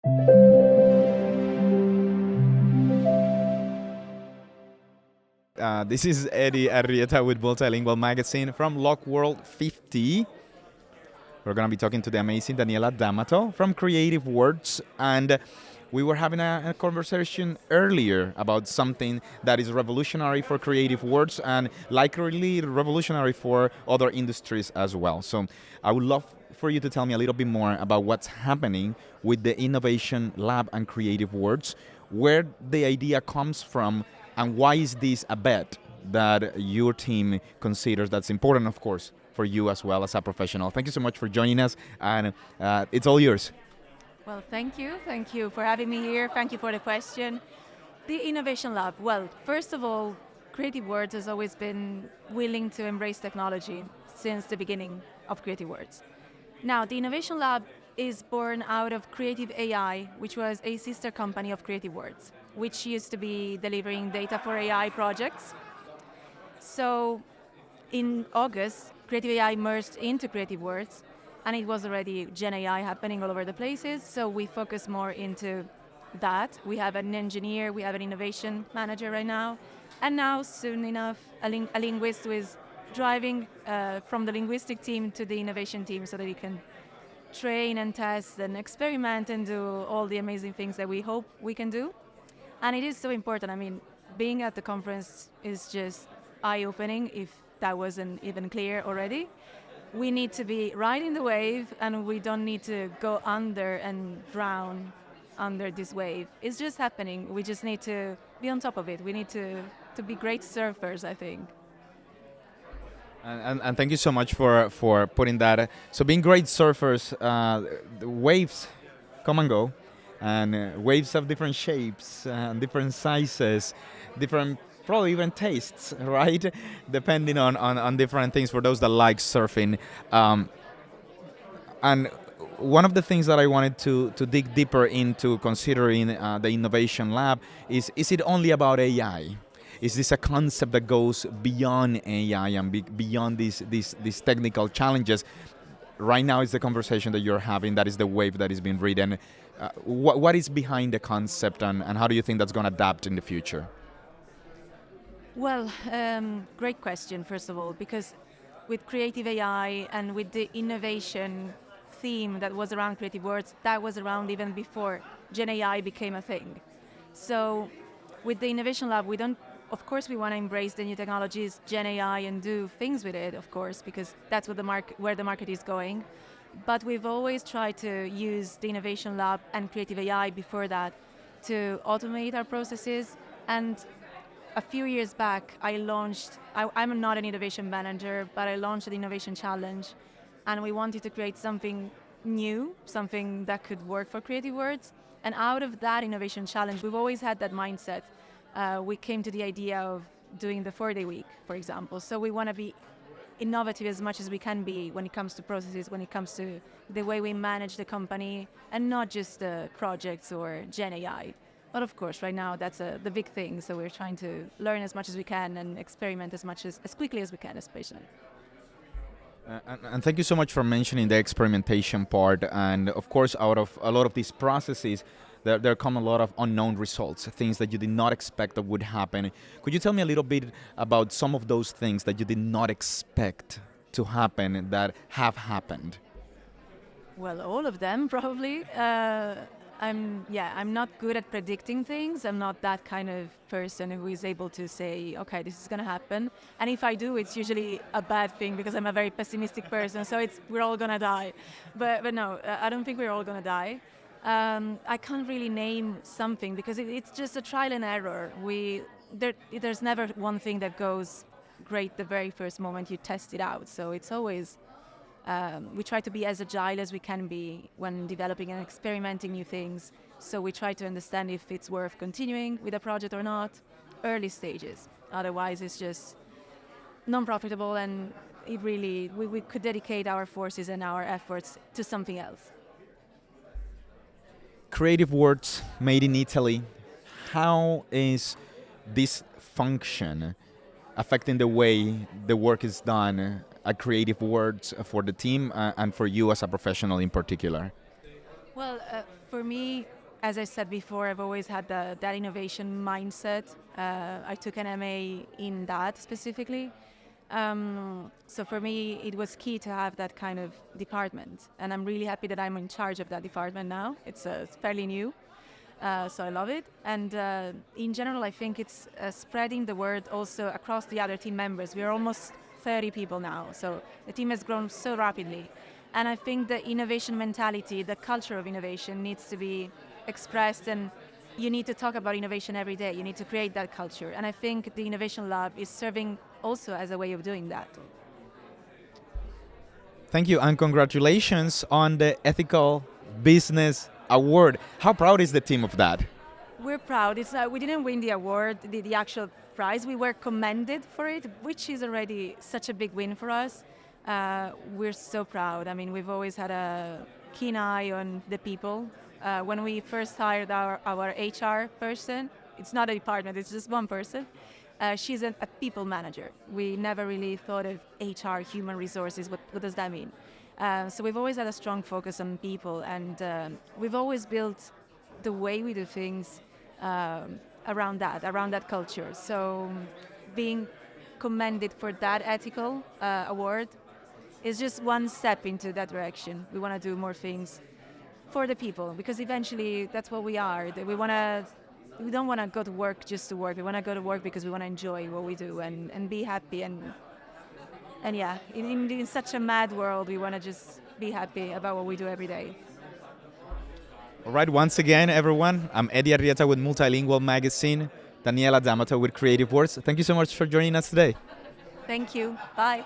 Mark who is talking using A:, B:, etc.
A: This is Eddie Arrieta with MultiLingual magazine from LocWorld50. We're going to be talking to the amazing Daniela D'Amato from Creative Words, and we were having a conversation earlier about something that is revolutionary for creative words and likely revolutionary for other industries as well. So I would love for you to tell me a little bit more about what's happening with the Innovation Lab and Creative Words, where the idea comes from, and why is this a bet that your team considers that's important, of course, for you as well as a professional. Thank you so much for joining us, and it's all yours.
B: Well, thank you. Thank you for having me here. Thank you for the question. The Innovation Lab. Well, first of all, Creative Words has always been willing to embrace technology since the beginning of Creative Words. Now, the Innovation Lab is born out of Creative AI, which was a sister company of Creative Words, which used to be delivering data for AI projects. So in August, Creative AI merged into Creative Words, and it was already Gen AI happening all over the places, so we focus more into that. We have an engineer, we have an innovation manager right now, and now soon enough, a linguist who is driving from the linguistic team to the innovation team so that he can train and test and experiment and do all the amazing things that we hope we can do. And it is so important. I mean, being at the conference is just eye-opening, if that wasn't even clear already. We need to be riding the wave, and we don't need to go under and drown under this wave. It's just happening. We just need to be on top of it. We need to be great surfers, I think.
A: And thank you so much for putting that. So being great surfers, the waves come and go, and waves have different shapes, different sizes, different probably even tastes, right? Depending on different things for those that like surfing. And one of the things that I wanted to dig deeper into considering the Innovation Lab is it only about AI? Is this a concept that goes beyond AI and beyond these technical challenges? Right now is the conversation that you're having, that is the wave that is being ridden. What is behind the concept, and how do you think that's going to adapt in the future?
B: Well, great question, first of all, because with Creative AI and with the innovation theme that was around Creative Words, that was around even before Gen AI became a thing. So with the Innovation Lab, of course we want to embrace the new technologies, Gen AI, and do things with it, of course, because that's what where the market is going. But we've always tried to use the Innovation Lab and Creative AI before that to automate our processes. And a few years back, I'm not an innovation manager, but I launched the Innovation Challenge, and we wanted to create something new, something that could work for Creative Words. And out of that Innovation Challenge, we've always had that mindset. We came to the idea of doing the 4-day week, for example. So we want to be innovative as much as we can be when it comes to processes, when it comes to the way we manage the company, and not just projects or Gen AI. But of course, right now that's the big thing. So we're trying to learn as much as we can and experiment as quickly as we can, especially.
A: And thank you so much for mentioning the experimentation part. And of course, out of a lot of these processes, there come a lot of unknown results, things that you did not expect that would happen. Could you tell me a little bit about some of those things that you did not expect to happen that have happened?
B: Well, all of them probably. I'm not good at predicting things. I'm not that kind of person who is able to say, okay, this is going to happen. And if I do, it's usually a bad thing because I'm a very pessimistic person. So we're all going to die. But no, I don't think we're all going to die. I can't really name something because it's just a trial and error. There's never one thing that goes great the very first moment you test it out. So it's always we try to be as agile as we can be when developing and experimenting new things. So we try to understand if it's worth continuing with a project or not, early stages. Otherwise, it's just non-profitable, and we could dedicate our forces and our efforts to something else.
A: Creative Words, made in Italy. How is this function affecting the way the work is done at Creative Words for the team and for you as a professional in particular?
B: Well, for for me, as I said before, I've always had that innovation mindset. I took an MA in that specifically. So for me, it was key to have that kind of department. And I'm really happy that I'm in charge of that department now. It's fairly new, so I love it. And in general, I think it's spreading the word also across the other team members. We are almost 30 people now, so the team has grown so rapidly. And I think the innovation mentality, the culture of innovation needs to be expressed, and you need to talk about innovation every day. You need to create that culture. And I think the Innovation Lab is serving also as a way of doing that.
A: Thank you, and congratulations on the Ethical Business Award. How proud is the team of that?
B: We're proud. We didn't win the award, the actual prize. We were commended for it, which is already such a big win for us. We're so proud. I mean, we've always had a keen eye on the people. When we first hired our HR person, it's not a department, it's just one person. She's a people manager. We never really thought of HR, human resources. What does that mean? So we've always had a strong focus on people, and we've always built the way we do things around that culture. So being commended for that ethical award is just one step into that direction. We want to do more things for the people, because eventually that's what we are. We don't want to go to work just to work. We want to go to work because we want to enjoy what we do and be happy. And yeah, in such a mad world, we want to just be happy about what we do every day.
A: All right, once again, everyone, I'm Eddie Arrieta with Multilingual Magazine, Daniela D'Amato with Creative Words. Thank you so much for joining us today.
B: Thank you. Bye.